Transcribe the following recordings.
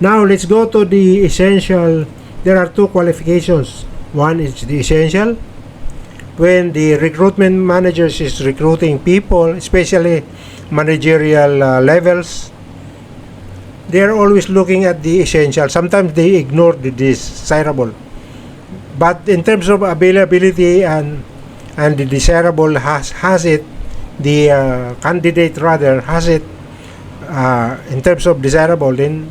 Now let's go to the essential. There are two qualifications. One is the essential. When the recruitment managers is recruiting people, especially managerial levels, they are always looking at the essential. Sometimes they ignore the desirable. But in terms of availability and the desirable has it, the candidate rather has it in terms of desirable, then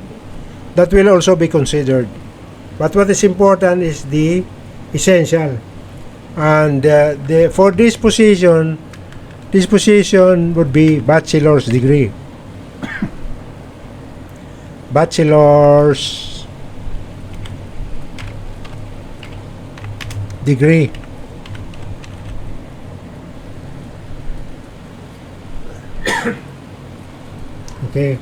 that will also be considered. But what is important is the essential. And for this position would be bachelor's degree. Bachelor's degree. Okay.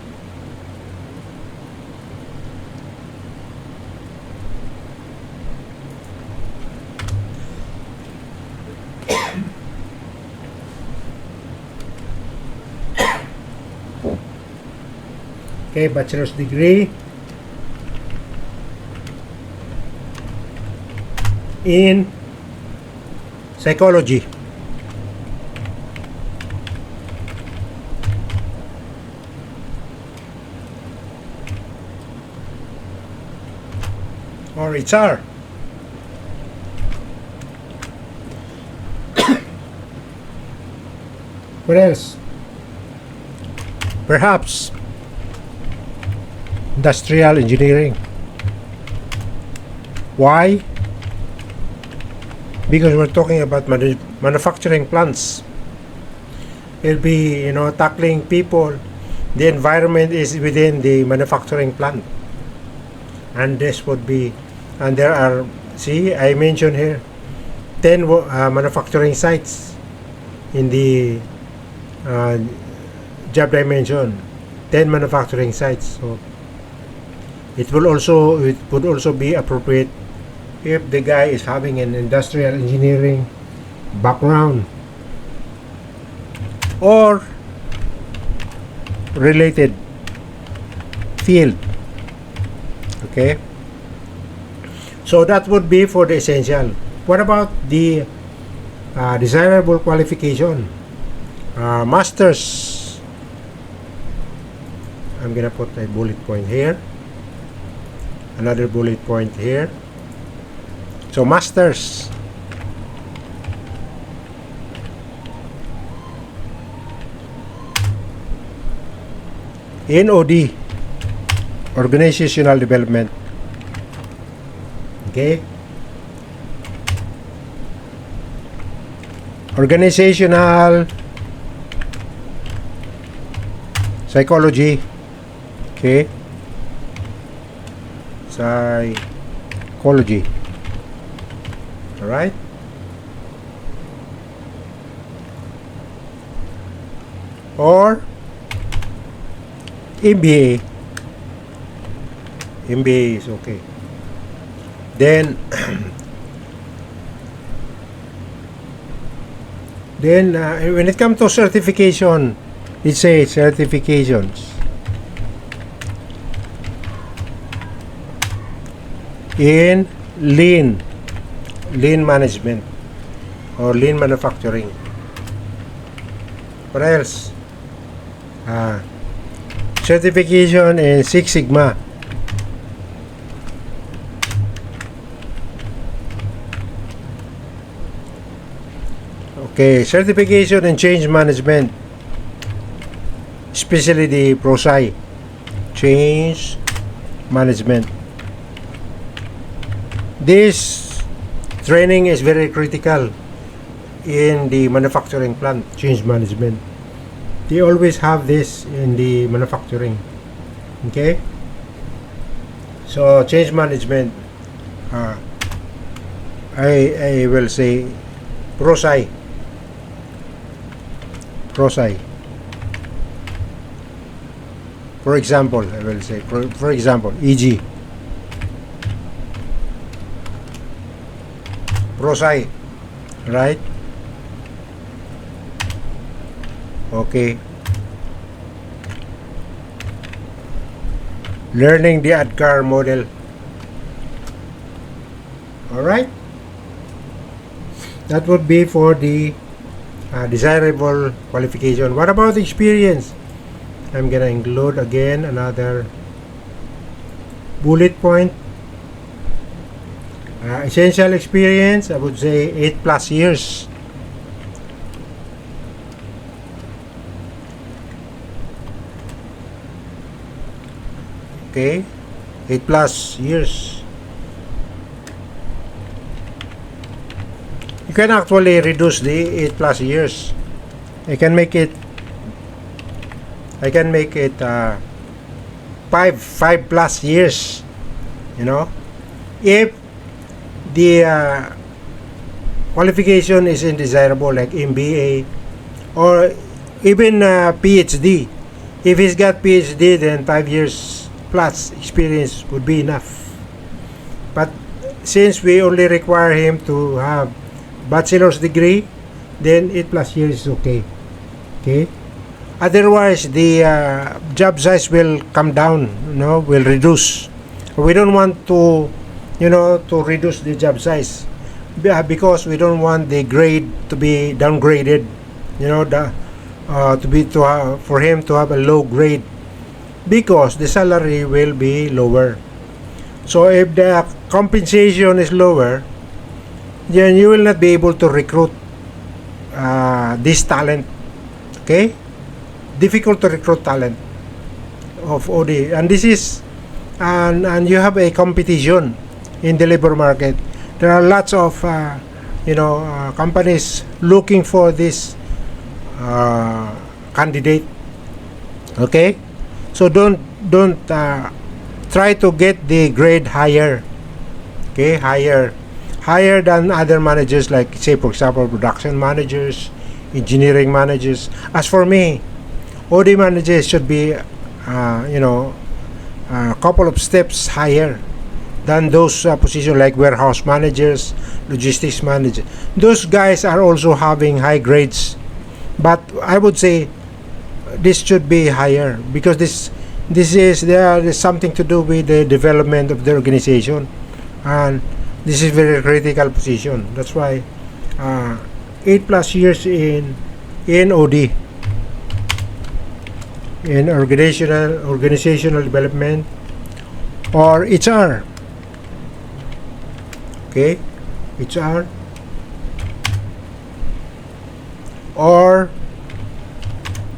Okay, bachelor's degree in psychology. Or HR. What else? Perhaps industrial engineering. Why? Because we're talking about manufacturing plants. It'll be, tackling people. The environment is within the manufacturing plant. And this would be, and there are, see, I mentioned here 10 manufacturing sites in the job dimension. 10 manufacturing sites. So it would also be appropriate if the guy is having an industrial engineering background or related field. Okay, so that would be for the essential. What about the desirable qualification? Masters. I'm gonna put a bullet point here, another bullet point here. So masters. In OD, organizational development. Okay, organizational psychology. Okay, psychology. All right. Or MBA. MBA is okay. Then when it comes to certification, it says certifications in lean management or lean manufacturing. What else? Certification in Six Sigma. Okay, certification in change management, especially the ProSci, change management. This training is very critical in the manufacturing plant, change management. They always have this in the manufacturing. Okay, so change management, I will say ProSci. For example, I will say, for example, e.g. ProSci, right? Okay. learning the ADKAR model. Alright, that would be for the desirable qualification. What about experience? I'm gonna include again another bullet point. Essential experience, I would say 8+ years. Okay, 8+ years. You can actually reduce the 8+ years. I can make it 5+ years, you know, if the qualification is undesirable, like MBA or even PhD. If he's got PhD, then 5 years plus experience would be enough. But since we only require him to have bachelor's degree, then 8+ years is okay. Okay. Otherwise, the job size will come down, will reduce. We don't want to, to reduce the job size because we don't want the grade to be downgraded, for him to have a low grade because the salary will be lower. So if the compensation is lower, then you will not be able to recruit this talent. Okay? Difficult to recruit talent of OD, and this is and you have a competition in the labor market. There are lots of companies looking for this candidate. Okay, so don't try to get the grade higher. Okay, higher than other managers, like, say, for example, production managers, engineering managers. As for me, OD managers should be a couple of steps higher than those positions like warehouse managers, logistics managers. Those guys are also having high grades, but I would say this should be higher because this is something to do with the development of the organization, and this is very critical position. That's why 8+ years in OD, in organizational development, or HR. Okay, HR or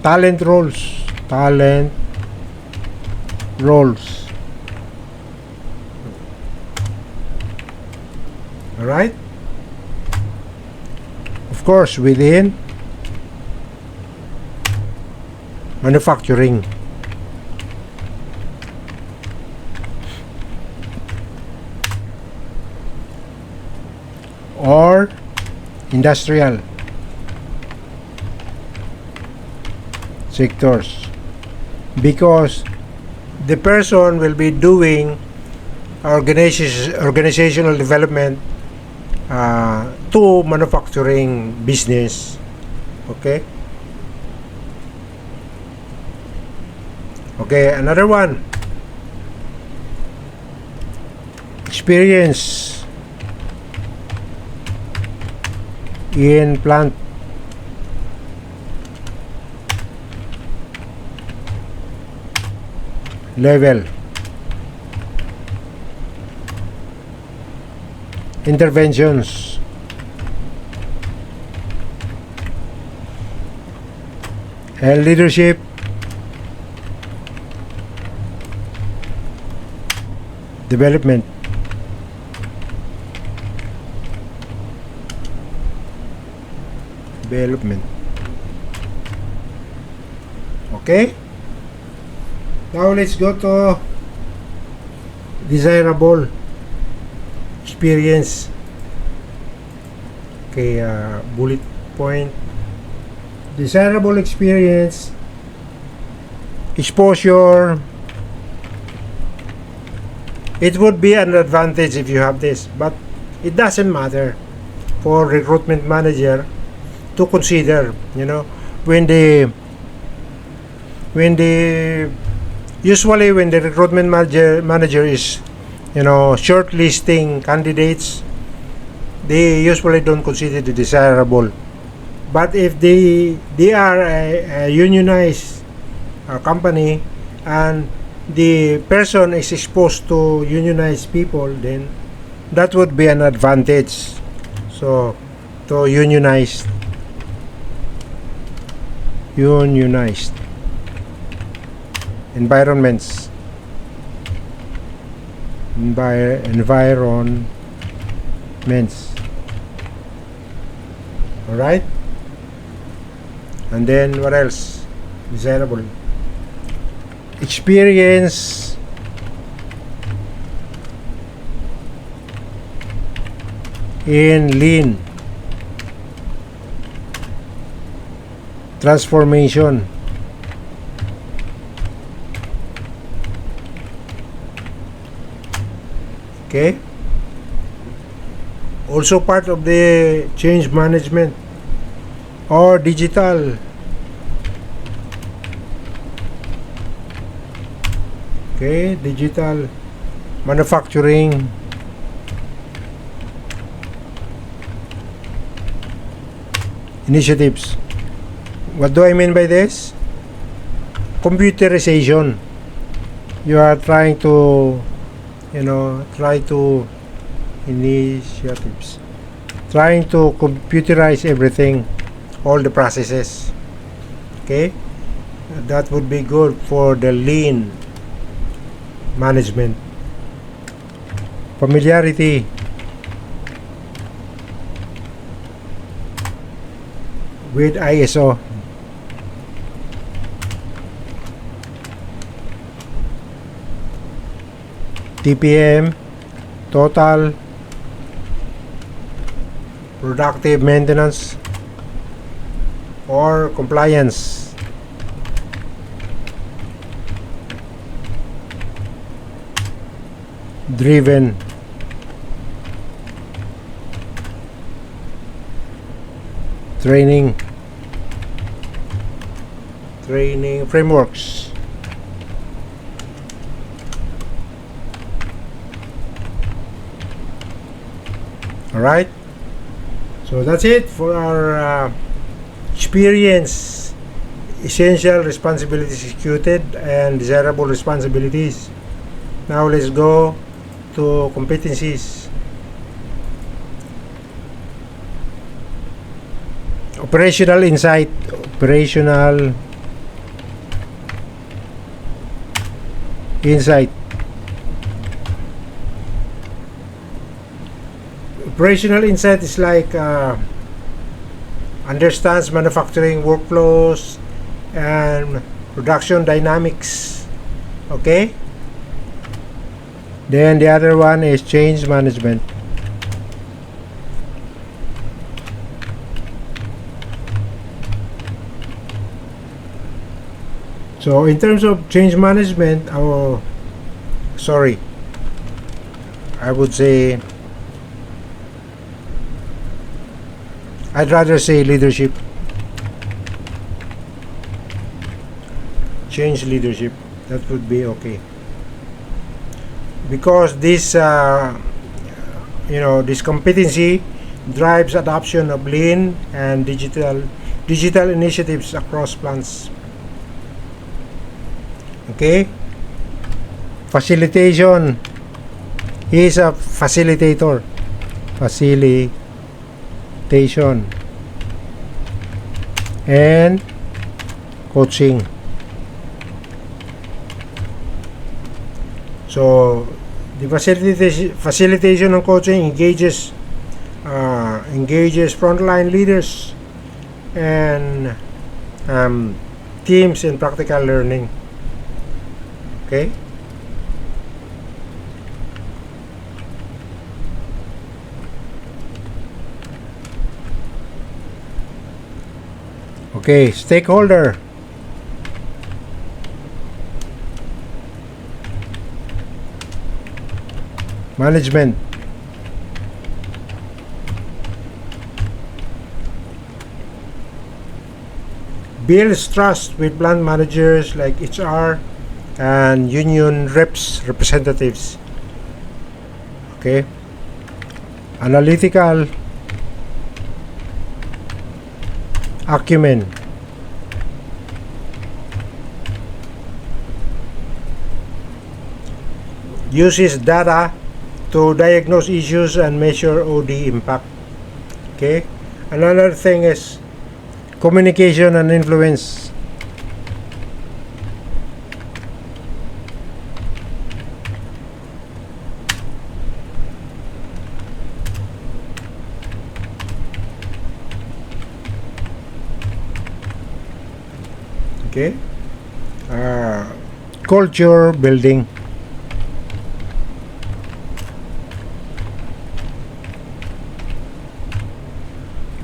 talent roles. All right. Of course, within manufacturing, or industrial sectors, because the person will be doing organizational development to manufacturing business. Okay. Okay, another one. Experience in plant level, interventions, and leadership, development. Okay, now let's go to desirable experience. Okay, bullet point. Desirable experience, exposure. It would be an advantage if you have this, but it doesn't matter for recruitment manager to consider, when the Usually, when the recruitment manager is, shortlisting candidates, they usually don't consider the desirable. But if they are a unionized company, and the person is exposed to unionized people, then that would be an advantage. So, to unionized environments, environments. All right. And then what else? Desirable. Experience in lean transformation. Okay. Also part of the change management or digital. Okay, digital manufacturing. Initiatives. What do I mean by this? Computerization. You are trying to, initiatives. Trying to computerize everything, all the processes. Okay? That would be good for the lean management. Familiarity. With ISO. TPM, total productive maintenance or compliance. Driven. Training frameworks. All right, so that's it for our experience, essential responsibilities executed, and desirable responsibilities. Now let's go to competencies. Operational insight. Operational insight. Operational insight is like understands manufacturing workflows and production dynamics. Okay? Then the other one is change management. So in terms of change management, I would say I'd rather say leadership. Change leadership. That would be okay. Because this this competency drives adoption of lean and digital initiatives across plants. Okay? Facilitation. He is a facilitator. Facilitation. And coaching. So, the facilitation and coaching engages frontline leaders and teams in practical learning. Okay. Okay, stakeholder. Management. Builds trust with plant managers like HR and union representatives. Okay. Analytical acumen. Uses data to diagnose issues and measure OD impact. Okay. Another thing is communication and influence. Okay. Culture building.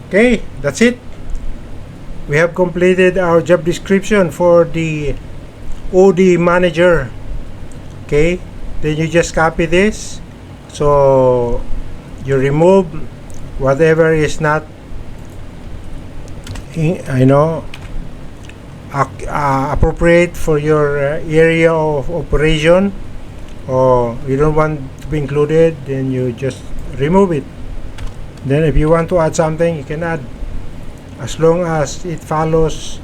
Okay, that's it. We have completed our job description for the OD manager. Okay, then you just copy this. So you remove whatever is not, appropriate for your area of operation, or you don't want to be included, then you just remove it. Then if you want to add something, you can add, as long as it follows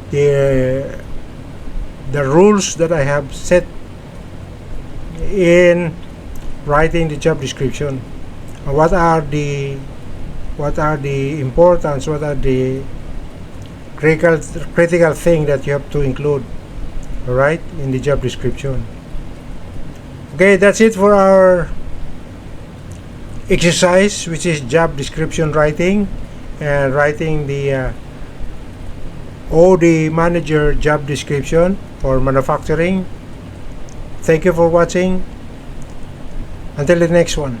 the rules that I have set in writing the job description. What are the importance, what are the critical thing that you have to include, all right, in the job description. Okay, that's it for our exercise, which is job description writing, and writing the OD manager job description for manufacturing. Thank you for watching. Until the next one.